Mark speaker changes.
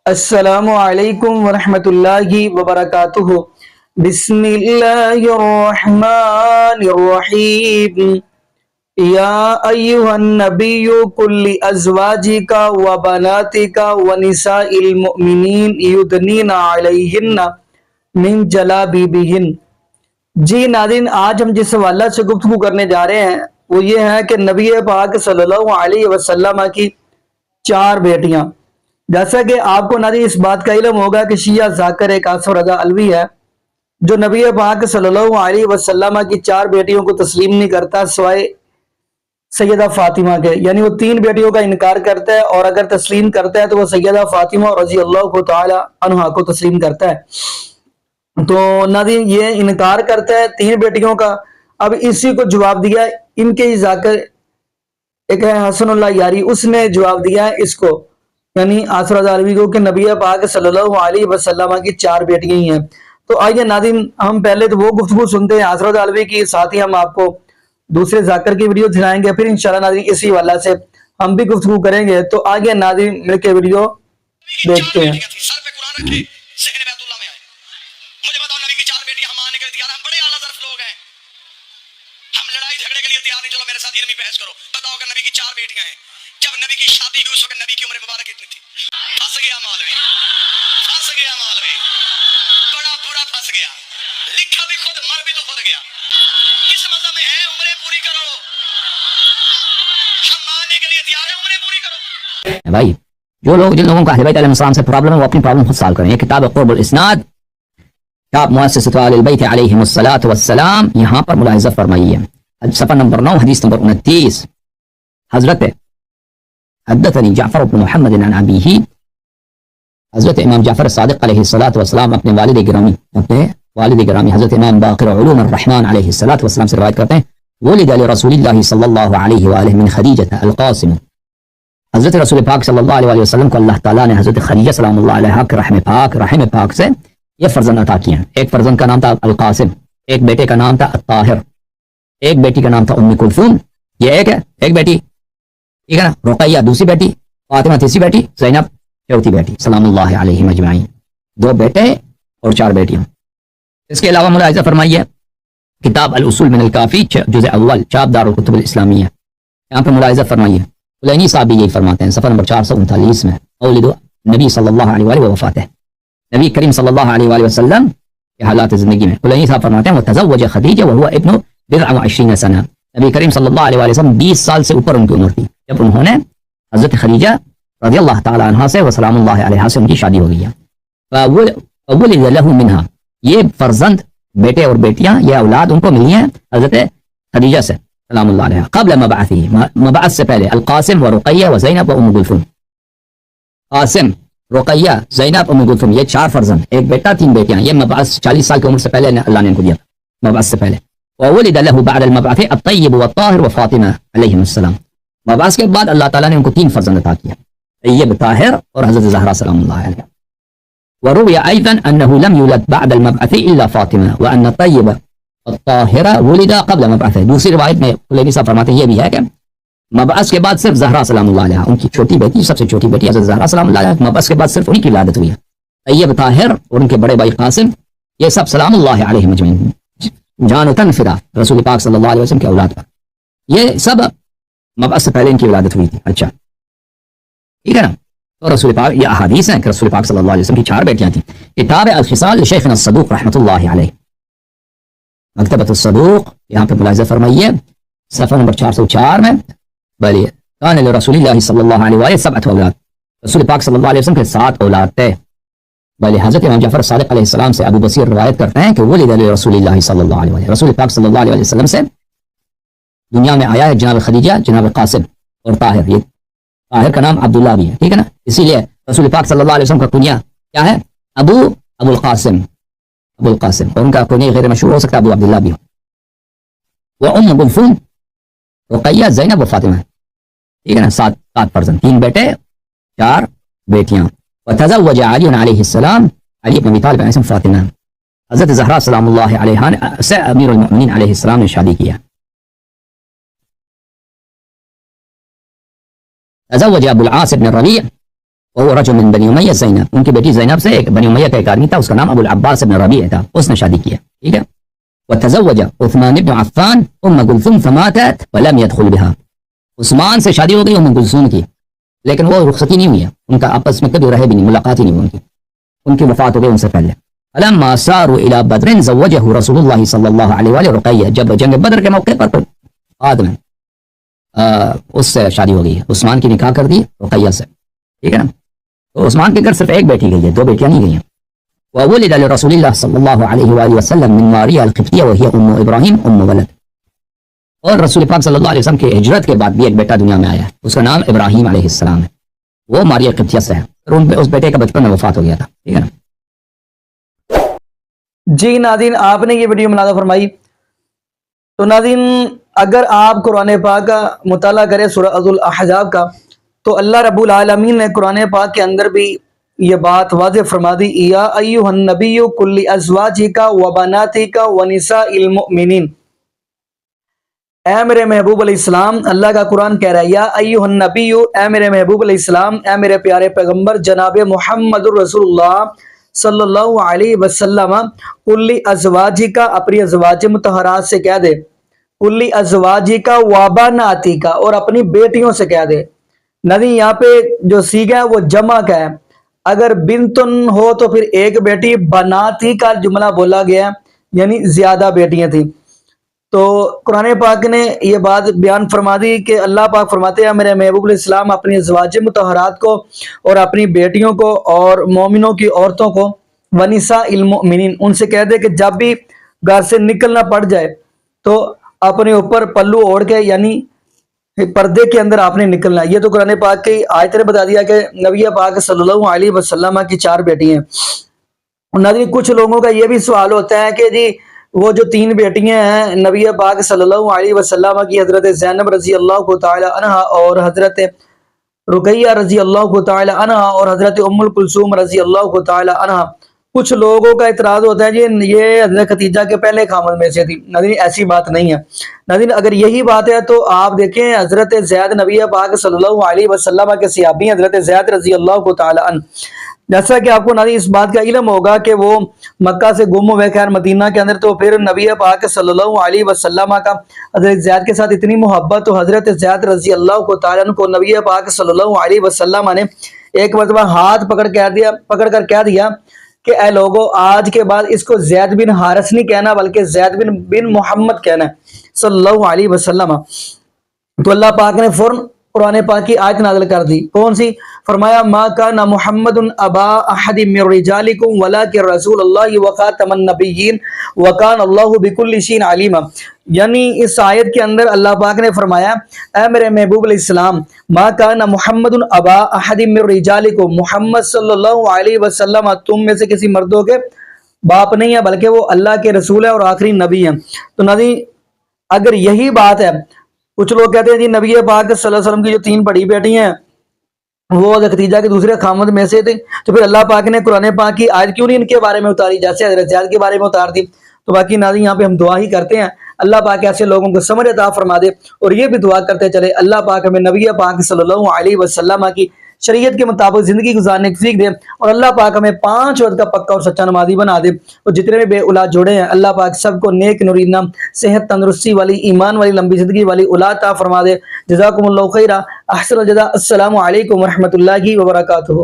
Speaker 1: السلام علیکم ورحمۃ اللہ وبرکاتہ۔ بسم اللہ الرحمن الرحیم۔ یا ایہا النبی قل لازواجک وبناتک ونساء المؤمنین یدنین علیہن من جلابیبہن۔ جی ناظرین، آج ہم جس حوالہ سے گفتگو کرنے جا رہے ہیں وہ یہ ہے کہ نبی پاک صلی اللہ علیہ وسلم کی 4 بیٹیاں۔ جیسا کہ آپ کو ناظرین اس بات کا علم ہوگا کہ شیعہ ذاکر ایک آصف رضا علوی ہے جو نبی پاک صلی اللہ علیہ وسلم کی 4 بیٹیوں کو تسلیم نہیں کرتا سوائے سیدہ فاطمہ کے، یعنی وہ 3 بیٹیوں کا انکار کرتا ہے اور اگر تسلیم کرتا ہے تو وہ سیدہ فاطمہ رضی اللہ تعالی عنہا کو تسلیم کرتا ہے۔ تو ناظرین یہ انکار کرتا ہے 3 بیٹیوں کا۔ اب اسی کو جواب دیا ان کے ذاکر ایک ہے حسن اللہ یاری، اس نے جواب دیا ہے اس کو، یعنی آصف رضا علوی کو، کہ نبی پاک صلی اللہ علیہ وسلم کی 4 بیٹیاں ہی ہیں۔ تو آئیے ناظرین ہم پہلے تو وہ گفتگو سنتے ہیں آصف رضا علوی کی، ساتھ ہی ہم آپ کو دوسرے ذاکر کی ویڈیو دکھائیں گے، پھر انشاءاللہ ناظرین اسی حوالہ سے ہم بھی گفتگو کریں گے۔ تو آئیے ناظرین مل کے ویڈیو دیکھتے ہیں۔
Speaker 2: جب نبی کی شادی ہوئی اس وقت نبی کی عمر مبارک اتنی تھی۔ پھنس گیا مولوی، پھنس گیا مولوی، بڑا برا پھنس گیا، لکھا بھی خود، مر بھی تو خود گیا۔ کس مذہب میں ہے عمریں پوری کرو؟ ہم ماننے کے لیے تیار ہیں، عمریں پوری کرو۔
Speaker 3: بھائی جو لوگ جن لوگوں کا اہل بیت علیہ السلام سے پرابلم ہے وہ اپنی پرابلم خود سالو کریں۔ یہ کتاب قرب الاسناد، کتاب مؤسسۃ آل البیت علیہم الصلاۃ والسلام، یہاں پر ملاحظہ فرمائیے صفحہ نمبر 9 حدیث نمبر 29۔ حضرت حدثنی جعفر بن محمد عن ابیہ، حضرت امام جعفر صادق علیہ الصلوۃ والسلام اپنے والد گرامی حضرت امام باقر علوم الرحمن علیہ الصلوۃ والسلام سے روایت کرتے ہیں، ولد لرسول اللہ صلی اللہ علیہ وآلہ من خدیجہ القاسم۔ حضرت رسول پاک صلی اللہ علیہ وسلم کو اللہ تعالیٰ نے حضرت خدیجہ سلام اللہ علیہا کے رحم پاک سے یہ فرزند عطا کیے ہیں۔ ایک فرزند کا نام تھا القاسم، ایک بیٹے کا نام تھا الطاہر، ایک بیٹی کا نام تھا ام کلثوم، یہ ایک بیٹی، ٹھیک ہے نا، رقیہ دوسری بیٹی، فاطمہ تیسری بیٹی، زینب چوتھی بیٹی، سلام اللہ علیہم اجمعین۔ 2 بیٹے اور 4 بیٹیاں۔ اس کے علاوہ ملاحظہ فرمائیے کتاب الاصول من الکافی جزء اول، چاپ دار الکتب الاسلامیہ، یہاں پہ ملاحظہ فرمائیے کلینی صاحب بھی یہی فرماتے ہیں صفحہ نمبر 439 میں، اولد نبی صلی اللہ علیہ وآلہ وفات ہے، نبی کریم صلی اللہ علیہ وآلہ وسلم کے حالات زندگی میں کلینی صاحب فرماتے ہیں وتزوج خدیجہ وهو ابن 29 سنہ، نبی کریم صلی اللہ علیہ وآلہ وسلم 20 سال سے اوپر ان کی عمر تھی جب انہوں نے حضرت خدیجہ رضی اللہ تعالی عنہا سے وسلام اللہ علیہا سے ان کی شادی ہو گئی ہے۔ فولد له منها، یہ فرزند بیٹے اور بیٹیاں یہ اولاد ان کو ملی ہیں حضرت خدیجہ سے سلام اللہ علیہا قبل مبعثه، مبعث سے پہلے، القاسم ورقیہ وزینب و ام کلثوم، قاسم، رقیہ، زینب، ام کلثوم، یہ 4 فرزند، ایک بیٹا 3 بیٹیاں، یہ مبعث 40 سال کی عمر سے پہلے اللہ نے ان کو دیا، مبعث سے پہلے۔ وولد له بعد المبعث الطیب والطاہر وفاطمہ علیہم السلام، مبعث کے بعد اللہ تعالیٰ نے ان کو 3 فرزند عطا کیا، طیب، طاہر اور حضرت زہرا سلام اللہ علیہ۔ وروی ایضا انه لم يولد بعد المبعث الا فاطمہ وان الطیب الطاہر ولد قبل مبعث، دوسری روایت میں کلینی صاحب فرماتے ہیں یہ بھی ہے کہ مبعث کے بعد صرف زہرا سلام اللہ علیہ، ان کی چھوٹی بیٹی، سب سے چھوٹی بیٹی حضرت زہرا سلام اللہ علیہ، مبعث کے بعد صرف انہی کی ولادت ہوئی ہے۔ طیب، طاہر اور ان کے بڑے بھائی قاسم، یہ سب سلام اللہ علیہ مجمعین، جان و تن فدا رسول پاک صلی اللہ علیہ وسلم کے اولاد پر، یہ سب مبعث سے پہلے ان کی ولادت ہوئی تھی۔ اچھا ٹھیک ہے نا، تو رسول پاک یہ احادیث ہیں کہ رسول پاک صلی اللہ علیہ وسلم کی 4 بیٹیاں تھیں۔ کتاب الخصال لشیخنا الصدوق رحمۃ اللہ علیہ، مکتبۃ الصدوق، یہاں پہ ملاحظہ فرمائیے صفحہ نمبر 404 میں، بلی کان لرسول اللہ صلی اللہ علیہ وآلہ 7 اولاد، رسول پاک صلی اللہ علیہ وسلم کے 7 اولاد تھے۔ بلی حضرت امام جعفر صادق علیہ السلام سے ابو بصیر روایت کرتے ہیں کہ ولد لرسول اللہ صلی اللہ علیہ وآلہ، رسول پاک صلی اللہ علیہ وسلم سے دنیا میں آیا ہے جناب خدیجہ، جناب قاسم اور طاہر، یہ طاہر کا نام عبداللہ بھی ہے، ٹھیک ہے نا، اسی لیے رسول پاک صلی اللہ علیہ وسلم کا کنیا کیا ہے؟ ابو القاسم، اور ان کا کنیا غیر مشہور ہو سکتا ہے ابو عبداللہ بھی ہو۔ وہ ام کلثوم، رقیہ، زینب و فاطمہ، ٹھیک ہے نا، 7 فرزند، 3 بیٹے 4 بیٹیاں۔ وتزوج علی علیہ السلام، علی بن ابی طالب علیہ السلام، فاطمہ، حضرت زہرا سلام اللہ علیہا سے امیر المؤمنین علیہ السلام نے شادی کیا۔ تزوج ابو العاص بن الربیع وہ رجل من بنی امیہ زینب، ان کی بیٹی زینب سے ایک بنی امیہ کا ایک آدمی تھا، اس کا نام ابو العباس بن ربیع تھا، اس نے شادی کیا، ٹھیک ہے. وتزوج عثمان بن عفان ام کلثوم فماتت ولم يدخل بها، عثمان سے شادی ہو گئی ام کلثوم کی، لیکن وہ رخصتی نہیں ہوئی ہے، ان کا آپس میں کبھی رہے بھی نہیں، ملاقات ہی نہیں ہوئی ان کی وفات ہو گئی ان سے پہلے. فلما ساروا الى بدر زوجه رسول اللہ صلی اللہ علیہ وآلہ رقیہ، جب جنگ بدر کے موقع پر بعد میں اس سے شادی ہو گئی ہے، عثمان کی نکاح کر دی رقیہ سے، ٹھیک ہے نا. تو عثمان کے گھر صرف ایک بیٹی گئی ہے، دو بیٹیاں نہیں گئی ہیں. وولد لرسول اللہ صلی اللہ علیہ وآلہ وسلم من ماریہ القبطیہ وہی ام ابراہیم ام ولد، اور رسول پاک صلی اللہ علیہ وسلم کی ہجرت کے بعد بھی ایک بیٹا دنیا میں آیا ہے، اس کا نام ابراہیم علیہ السلام ہے، وہ ماریہ قبطیہ سے ہے، اور ان پہ اس بیٹے کا بچپن میں وفات ہو گیا تھا، ٹھیک ہے نا.
Speaker 1: جی ناظرین، آپ نے یہ ویڈیو ملاحظہ فرمائی. تو ناظرین، اگر آپ قرآن پاک کا مطالعہ کریں سورہ الاحزاب کا، تو اللہ رب العالمین نے قرآن پاک کے اندر بھی یہ بات واضح فرما دی، یا ایھا النبی قل لازواجک وبناتک ونساء المؤمنین. اے میرے محبوب علیہ السلام، اللہ کا قرآن کہہ رہا ہے یا ایھا النبی، اے میرے محبوب علیہ السلام، اے میرے پیارے پیغمبر جناب محمد رسول اللہ صلی اللہ علیہ وسلم، قل لازواجک، اپنی ازواج مطہرات سے کہہ دے، قل لازواجک وبناتک، اور اپنی بیٹیوں سے کہہ دے. نہیں، یہاں پہ جو سیغہ ہے وہ جمع کا ہے، اگر بنتن ہو تو پھر ایک بیٹی، بناتی کا جملہ بولا گیا ہے یعنی زیادہ بیٹیاں تھیں. تو قرآن پاک نے یہ بات بیان فرما دی کہ اللہ پاک فرماتے ہیں میرے محبوب علیہ السلام اپنی ازواج مطہرات کو اور اپنی بیٹیوں کو اور مومنوں کی عورتوں کو ونساء المؤمنین، ان سے کہہ دے کہ جب بھی گھر سے نکلنا پڑ جائے تو اپنے اوپر پلو اوڑھ کے یعنی پردے کے اندر آپ نے نکلنا. یہ تو قرآن پاک کی آیت نے بتا دیا کہ نبی پاک صلی اللہ علیہ وسلم کی 4 بیٹی ہیں. ناظرین، کچھ لوگوں کا یہ بھی سوال ہوتا ہے کہ جی وہ جو 3 بیٹیاں ہیں نبی پاک صلی اللہ علیہ وسلم کی، حضرت زینب رضی اللہ تعالی عنہا اور حضرت رقیہ رضی اللہ تعالی عنہا اور حضرت ام کلثوم رضی اللہ تعالی عنہا، کچھ لوگوں کا اعتراض ہوتا ہے جی یہ حضرت خدیجہ کے پہلے خامد میں سے تھی. ناظرین، ایسی بات نہیں ہے. ناظرین، اگر یہی بات ہے تو آپ دیکھیں حضرت زید نبی پاک صلی اللہ علیہ وسلم کے صحابی حضرت زید رضی اللہ تعالی عنہ، جیسا کہ آپ کو ناظرین اس بات کا علم ہوگا کہ وہ مکہ سے گم ہوئے خیر مدینہ کے اندر، تو پھر نبی پاک صلی اللہ علیہ وسلم کا حضرت زید کے ساتھ اتنی محبت، تو حضرت زید رضی اللہ تعالی عنہ کو نبی پاک صلی اللہ علیہ وسلم نے ایک مرتبہ ہاتھ پکڑ کر کہہ دیا کہ اے لوگو، آج کے بعد اس کو زید بن حارث نہیں کہنا بلکہ زید بن محمد کہنا ہے صلی اللہ علیہ وسلم. تو اللہ پاک نے فوراً قرآن پاک کی آیت نازل کر دی. کون سی؟ فرمایا ما کان محمد ابا احد من رجالکم ولکن رسول اللہ وخاتم النبیین وکان اللہ بکل شیء علیما. یعنی اس آیت کے اندر اللہ پاک نے فرمایا اے میرے محبوب علیہ السلام، ما کان محمد ابا احد من رجالکم، محمد صلی اللہ علیہ وسلم تم میں سے کسی مردوں کے باپ نہیں ہے بلکہ وہ اللہ کے رسول ہے اور آخری نبی ہیں. تو نبی اگر یہی بات ہے، کچھ لوگ کہتے ہیں جی نبی پاک صلی اللہ علیہ وسلم کی جو 3 بڑی بیٹی ہیں وہ خدیجہ کے دوسرے خامد میں سے تھے، تو پھر اللہ پاک نے قرآن پاک کی آیت کیوں نہیں ان کے بارے میں اتاری جیسے حضرت زید کے بارے میں اتار دی. تو باقی ناظرین یہاں پہ ہم دعا ہی کرتے ہیں اللہ پاک ایسے لوگوں کو سمجھ عطا فرما دے، اور یہ بھی دعا کرتے چلے اللہ پاک ہمیں نبی پاک صلی اللہ علیہ وسلم کی شریعت کے مطابق زندگی گزارنے کی توفیق دے، اور اللہ پاک ہمیں 5 وقت کا پکا اور سچا نمازی بنا دے، اور جتنے بھی بے اولاد جوڑے ہیں اللہ پاک سب کو نیک نورینہ صحت تندرستی والی ایمان والی لمبی زندگی والی اولاد عطا فرما دے. جزاکم اللہ خیرہ، احسن الجزاء. السلام علیکم ورحمۃ اللہ وبرکاتہ.